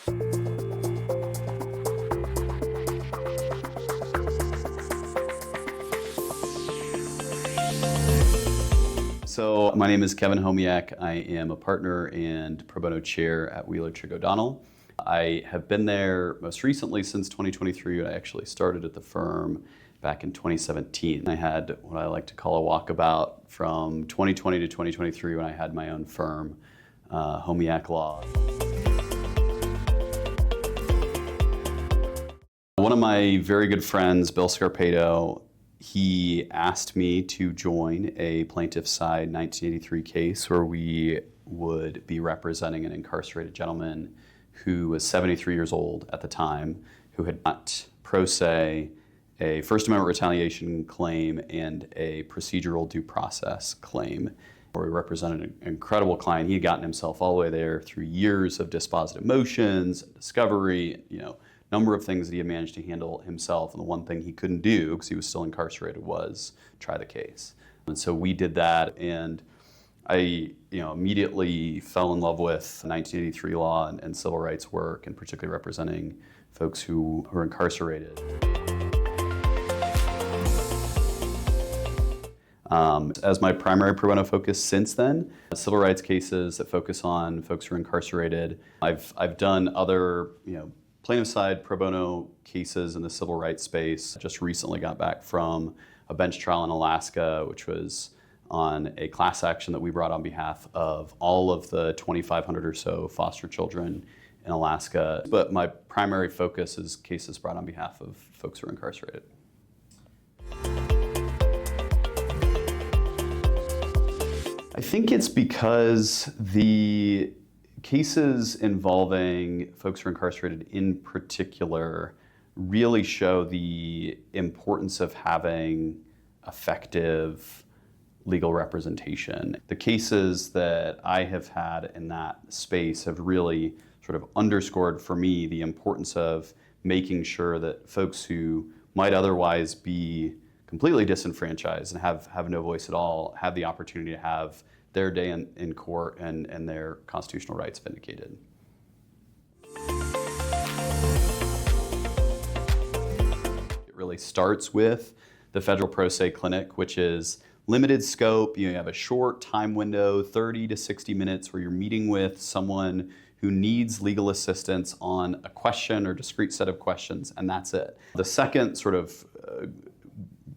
So my name is Kevin Homiak. I am a partner and pro bono chair at Wheeler Trigg O'Donnell. I have been there most recently since 2023. I actually started at the firm back in 2017. I had what I like to call a walkabout from 2020 to 2023 when I had my own firm, Homiak Law. One of my very good friends, Bill Scarpato, he asked me to join a plaintiff's side 1983 case where we would be representing an incarcerated gentleman who was 73 years old at the time, who had not pro se a First Amendment retaliation claim and a procedural due process claim. Where we represented an incredible client. He had gotten himself all the way there through years of dispositive motions, discovery, number of things that he had managed to handle himself, and the one thing he couldn't do, because he was still incarcerated, was try the case. And so we did that, and I immediately fell in love with 1983 law and civil rights work, and particularly representing folks who are incarcerated. As my primary pro bono focus since then, civil rights cases that focus on folks who are incarcerated. I've done other plaintiff side pro bono cases in the civil rights space. Just recently got back from a bench trial in Alaska, which was on a class action that we brought on behalf of all of the 2,500 or so foster children in Alaska. But my primary focus is cases brought on behalf of folks who are incarcerated. I think it's because the cases involving folks who are incarcerated in particular really show the importance of having effective legal representation. The cases that I have had in that space have really sort of underscored for me the importance of making sure that folks who might otherwise be completely disenfranchised and have no voice at all have the opportunity to have their day in court and their constitutional rights vindicated. It really starts with the Federal Pro Se Clinic, which is limited scope. You have a short time window, 30 to 60 minutes, where you're meeting with someone who needs legal assistance on a question or discrete set of questions, and that's it. The second sort of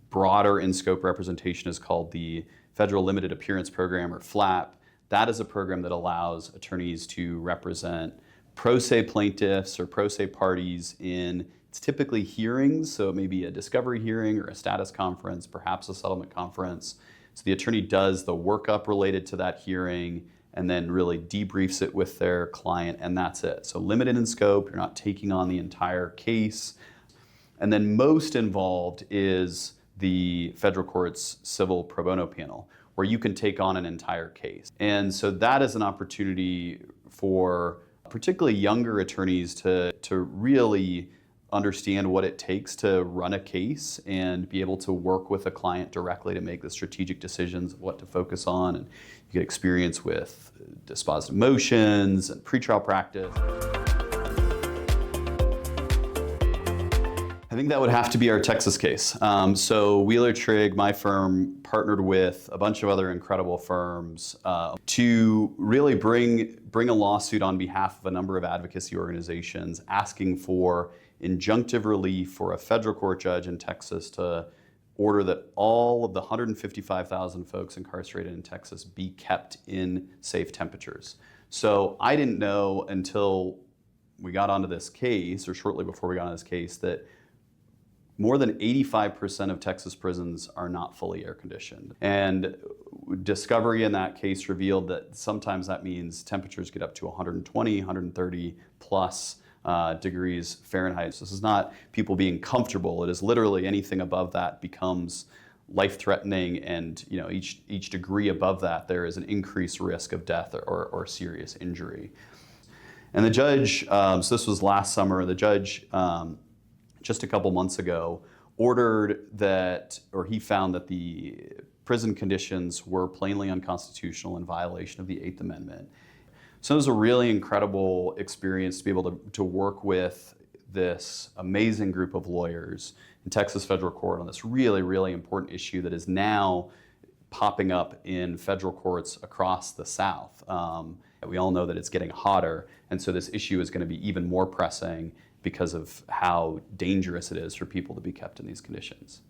broader in-scope representation is called the Federal Limited Appearance Program, or FLAP. That is a program that allows attorneys to represent pro se plaintiffs or pro se parties in, it's typically hearings, so it may be a discovery hearing or a status conference, perhaps a settlement conference. So the attorney does the workup related to that hearing and then really debriefs it with their client, and that's it. So limited in scope, you're not taking on the entire case. And then most involved is the federal court's civil pro bono panel, where you can take on an entire case. And so that is an opportunity for particularly younger attorneys to really understand what it takes to run a case and be able to work with a client directly to make the strategic decisions of what to focus on. And you get experience with dispositive motions and pretrial practice. I think that would have to be our Texas case. So Wheeler Trigg, my firm, partnered with a bunch of other incredible firms to really bring a lawsuit on behalf of a number of advocacy organizations asking for injunctive relief for a federal court judge in Texas to order that all of the 155,000 folks incarcerated in Texas be kept in safe temperatures. So I didn't know until we got onto this case, or shortly before we got on this case, that more than 85% of Texas prisons are not fully air conditioned. And discovery in that case revealed that sometimes that means temperatures get up to 120, 130 plus degrees Fahrenheit. So this is not people being comfortable. It is literally anything above that becomes life-threatening, and each degree above that, there is an increased risk of death or serious injury. And the judge, so this was last summer, the judge just a couple months ago ordered that, or he found that the prison conditions were plainly unconstitutional in violation of the Eighth Amendment. So it was a really incredible experience to be able to work with this amazing group of lawyers in Texas federal court on this really, really important issue that is now popping up in federal courts across the South. We all know that it's getting hotter, and so this issue is going to be even more pressing because of how dangerous it is for people to be kept in these conditions.